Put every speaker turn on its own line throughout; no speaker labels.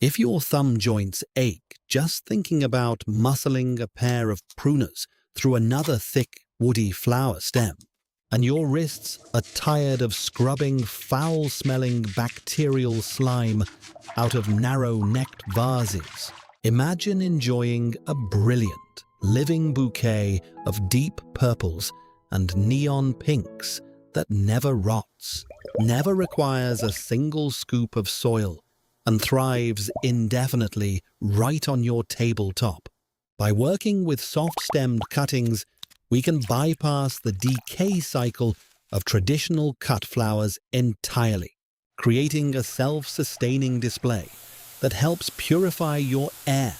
If your thumb joints ache just thinking about muscling a pair of pruners through another thick, woody flower stem, and your wrists are tired of scrubbing foul-smelling bacterial slime out of narrow-necked vases, imagine enjoying a brilliant, living bouquet of deep purples and neon pinks that never rots, never requires a single scoop of soil, and thrives indefinitely right on your tabletop. By working with soft-stemmed cuttings, we can bypass the decay cycle of traditional cut flowers entirely, creating a self-sustaining display that helps purify your air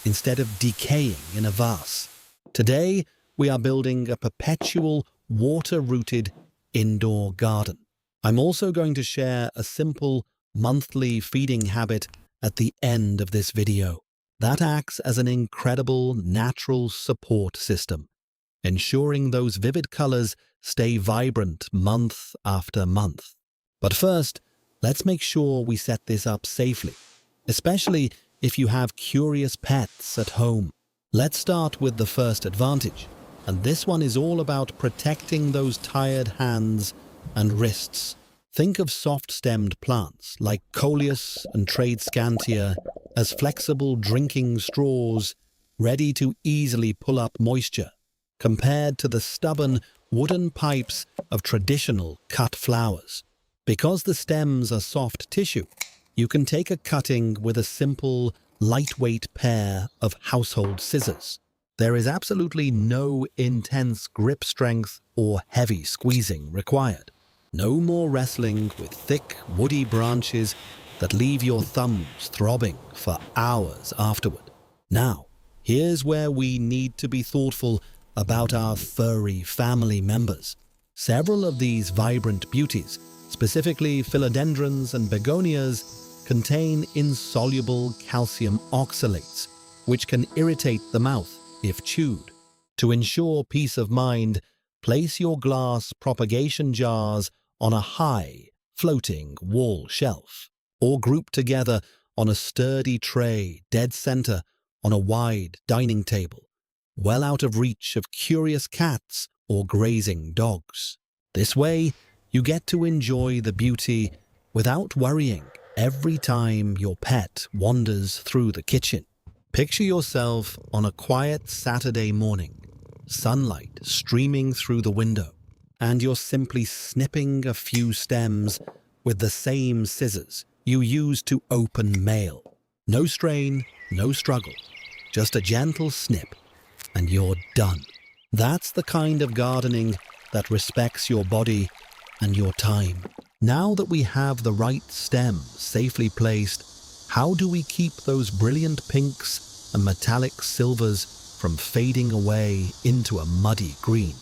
instead of decaying in a vase. Today, we are building a perpetual, water-rooted indoor garden. I'm also going to share a simple monthly feeding habit at the end of this video that acts as an incredible natural support system, ensuring those vivid colors stay vibrant month after month. But first, let's make sure we set this up safely, especially if you have curious pets at home. Let's start with the first advantage, and this one is all about protecting those tired hands and wrists. Think of soft-stemmed plants like Coleus and Tradescantia as flexible drinking straws ready to easily pull up moisture, compared to the stubborn wooden pipes of traditional cut flowers. Because the stems are soft tissue, you can take a cutting with a simple, lightweight pair of household scissors. There is absolutely no intense grip strength or heavy squeezing required. No more wrestling with thick, woody branches that leave your thumbs throbbing for hours afterward. Now, here's where we need to be thoughtful about our furry family members. Several of these vibrant beauties, specifically philodendrons and begonias, contain insoluble calcium oxalates, which can irritate the mouth if chewed. To ensure peace of mind, place your glass propagation jars on a high, floating wall shelf, or group together on a sturdy tray dead center on a wide dining table, well out of reach of curious cats or grazing dogs. This way, you get to enjoy the beauty without worrying every time your pet wanders through the kitchen. Picture yourself on a quiet Saturday morning, sunlight streaming through the window, and you're simply snipping a few stems with the same scissors you use to open mail. No strain, no struggle, just a gentle snip, and you're done. That's the kind of gardening that respects your body and your time. Now that we have the right stem safely placed, how do we keep those brilliant pinks and metallic silvers from fading away into a muddy green?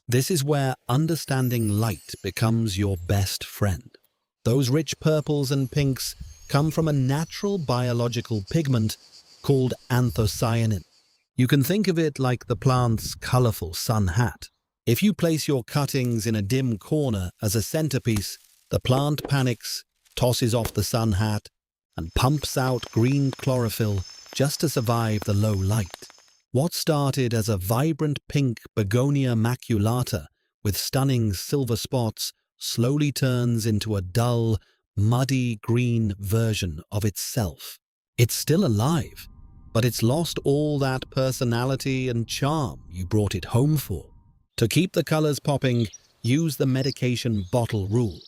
This is where understanding light becomes your best friend. Those rich purples and pinks come from a natural biological pigment called anthocyanin. You can think of it like the plant's colorful sun hat. If you place your cuttings in a dim corner as a centerpiece, the plant panics, tosses off the sun hat, and pumps out green chlorophyll just to survive the low light. What started as a vibrant pink begonia maculata with stunning silver spots slowly turns into a dull, muddy green version of itself. It's still alive, but it's lost all that personality and charm you brought it home for. To keep the colors popping, use the medication bottle rule.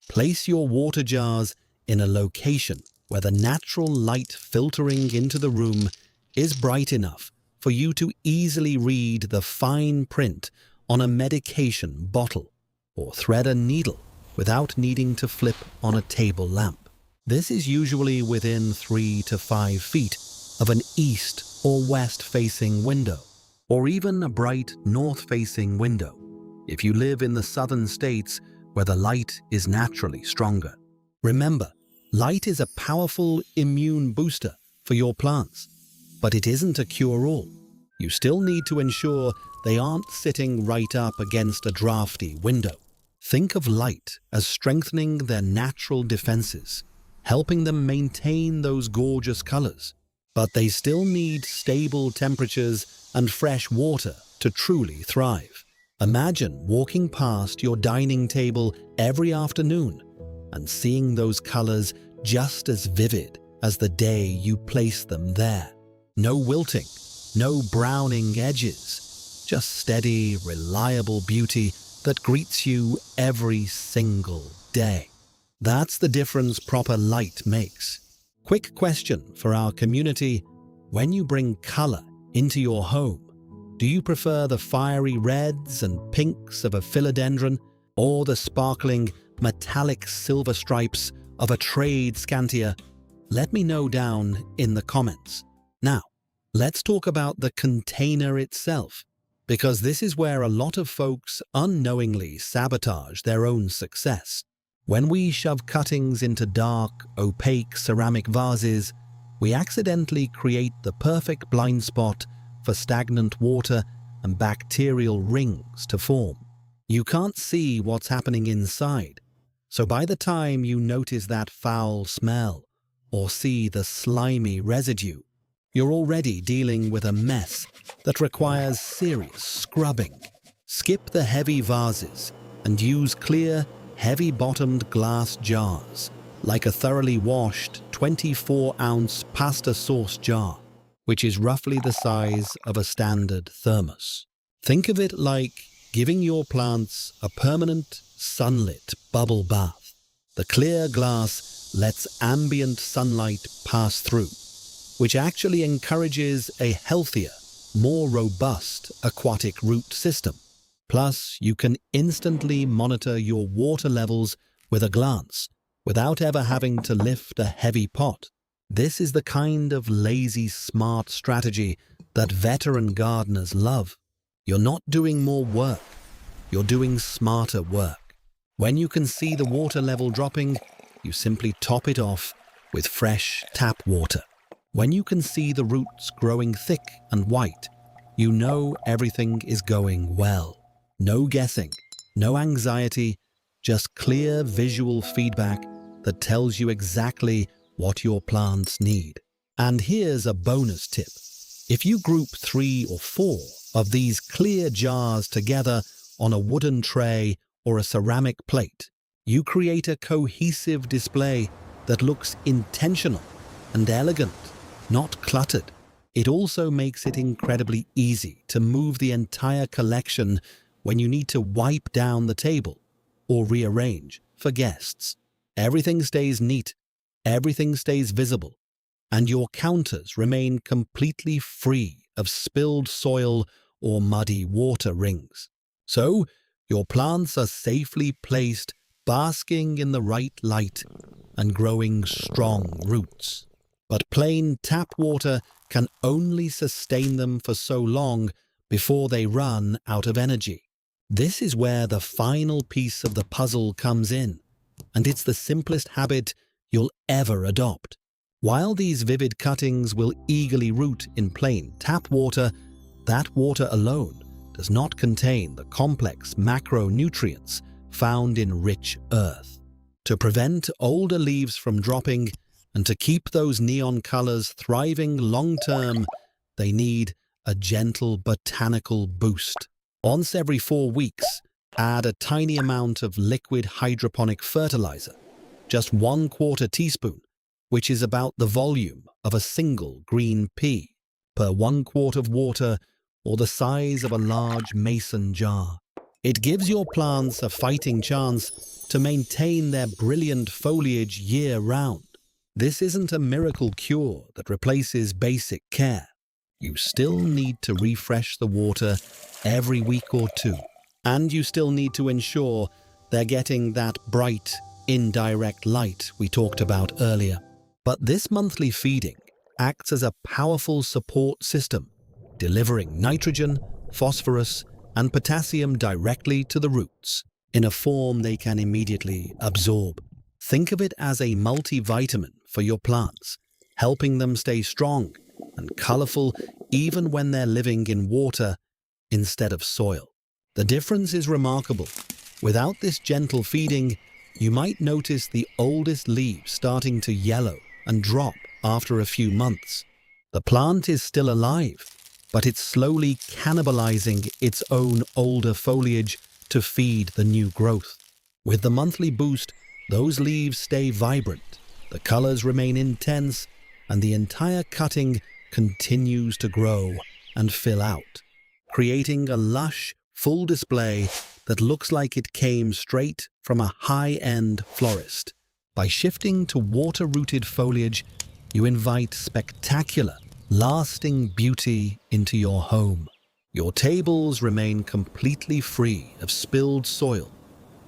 Place your water jars in a location where the natural light filtering into the room is bright enough for you to easily read the fine print on a medication bottle, or thread a needle without needing to flip on a table lamp. This is usually within 3 to 5 feet of an east or west-facing window, or even a bright north-facing window, if you live in the southern states where the light is naturally stronger. Remember, light is a powerful immune booster for your plants, but it isn't a cure-all. You still need to ensure they aren't sitting right up against a drafty window. Think of light as strengthening their natural defenses, helping them maintain those gorgeous colors. But they still need stable temperatures and fresh water to truly thrive. Imagine walking past your dining table every afternoon and seeing those colors just as vivid as the day you placed them there. No wilting, no browning edges, just steady, reliable beauty that greets you every single day. That's the difference proper light makes. Quick question for our community: when you bring color into your home, do you prefer the fiery reds and pinks of a philodendron or the sparkling metallic silver stripes of a Tradescantia? Let me know down in the comments. Now, let's talk about the container itself, because this is where a lot of folks unknowingly sabotage their own success. When we shove cuttings into dark, opaque ceramic vases, we accidentally create the perfect blind spot for stagnant water and bacterial rings to form. You can't see what's happening inside, so by the time you notice that foul smell or see the slimy residue, you're already dealing with a mess that requires serious scrubbing. Skip the heavy vases and use clear, heavy-bottomed glass jars, like a thoroughly washed 24-ounce pasta sauce jar, which is roughly the size of a standard thermos. Think of it like giving your plants a permanent, sunlit bubble bath. The clear glass lets ambient sunlight pass through, which actually encourages a healthier, more robust aquatic root system. Plus, you can instantly monitor your water levels with a glance, without ever having to lift a heavy pot. This is the kind of lazy, smart strategy that veteran gardeners love. You're not doing more work, you're doing smarter work. When you can see the water level dropping, you simply top it off with fresh tap water. When you can see the roots growing thick and white, you know everything is going well. No guessing, no anxiety, just clear visual feedback that tells you exactly what your plants need. And here's a bonus tip. If you group 3 or 4 of these clear jars together on a wooden tray or a ceramic plate, you create a cohesive display that looks intentional and elegant, not cluttered. It also makes it incredibly easy to move the entire collection when you need to wipe down the table or rearrange for guests. Everything stays neat, everything stays visible, and your counters remain completely free of spilled soil or muddy water rings. So, your plants are safely placed, basking in the right light and growing strong roots. But plain tap water can only sustain them for so long before they run out of energy. This is where the final piece of the puzzle comes in, and it's the simplest habit you'll ever adopt. While these vivid cuttings will eagerly root in plain tap water, that water alone does not contain the complex macronutrients found in rich earth. To prevent older leaves from dropping and to keep those neon colors thriving long-term, they need a gentle botanical boost. Once every 4 weeks, add a tiny amount of liquid hydroponic fertilizer, just 1/4 teaspoon, which is about the volume of a single green pea, per 1 quart of water or the size of a large mason jar. It gives your plants a fighting chance to maintain their brilliant foliage year-round. This isn't a miracle cure that replaces basic care. You still need to refresh the water every week or 2, and you still need to ensure they're getting that bright, indirect light we talked about earlier. But this monthly feeding acts as a powerful support system, delivering nitrogen, phosphorus, and potassium directly to the roots in a form they can immediately absorb. Think of it as a multivitamin for your plants, helping them stay strong and colorful even when they're living in water instead of soil. The difference is remarkable. Without this gentle feeding, You might notice the oldest leaves starting to yellow and drop after a few months. The plant is still alive, but it's slowly cannibalizing its own older foliage to feed the new growth. With the monthly boost, those leaves stay vibrant, the colors remain intense, and the entire cutting continues to grow and fill out, creating a lush, full display that looks like it came straight from a high-end florist. By shifting to water-rooted foliage, you invite spectacular, lasting beauty into your home. Your tables remain completely free of spilled soil,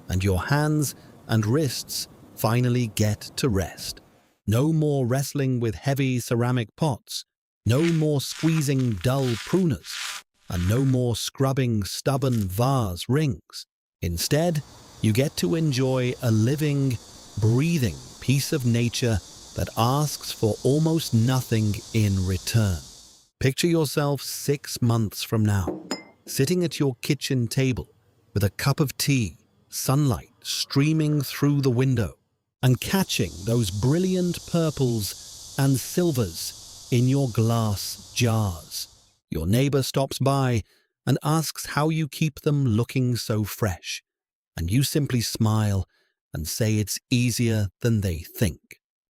and your hands and wrists finally get to rest. No more wrestling with heavy ceramic pots, no more squeezing dull pruners, and no more scrubbing stubborn vase rings. Instead, you get to enjoy a living, breathing piece of nature that asks for almost nothing in return. Picture yourself 6 months from now, sitting at your kitchen table with a cup of tea, sunlight streaming through the window, and catching those brilliant purples and silvers in your glass jars. Your neighbor stops by and asks how you keep them looking so fresh, and you simply smile and say it's easier than they think.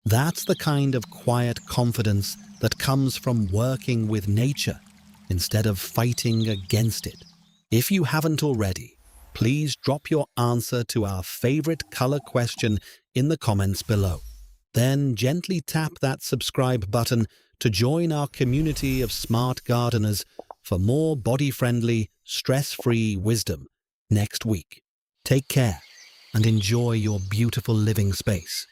That's the kind of quiet confidence that comes from working with nature instead of fighting against it. If you haven't already, please drop your answer to our favorite color question in the comments below. Then gently tap that subscribe button to join our community of smart gardeners for more body-friendly, stress-free wisdom next week. Take care and enjoy your beautiful living space.